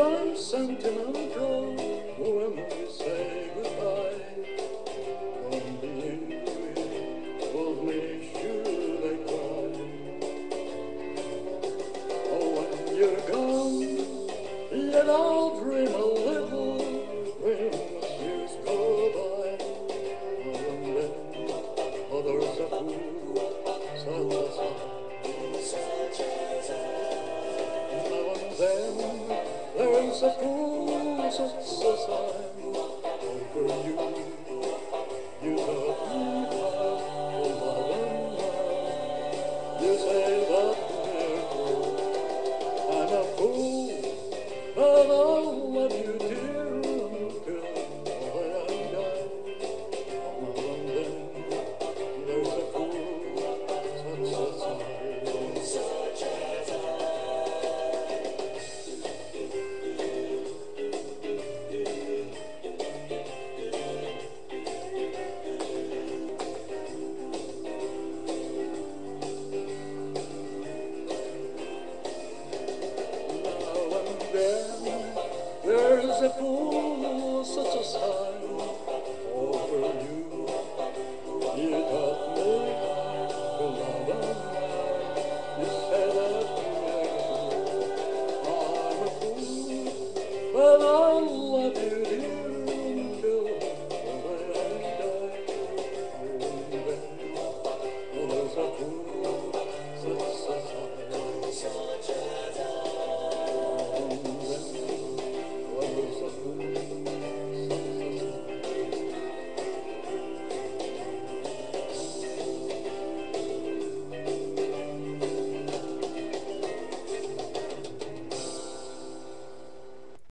I'm sentimental when we say goodbye. Don't believe it will make sure they cry. Oh, when you're gone, yet I'll dream a little when the years go by. Oh, and then, oh, there's a fool such as I. Now and then, there's a fool such as I. Oh, for you, you have me high, oh, love and love. You say that we're cool. I'm a fool, and I'll love you, dear, until the day I die. Oh, now and then, there's a fool such as I. Such as I. There's a fool such as I.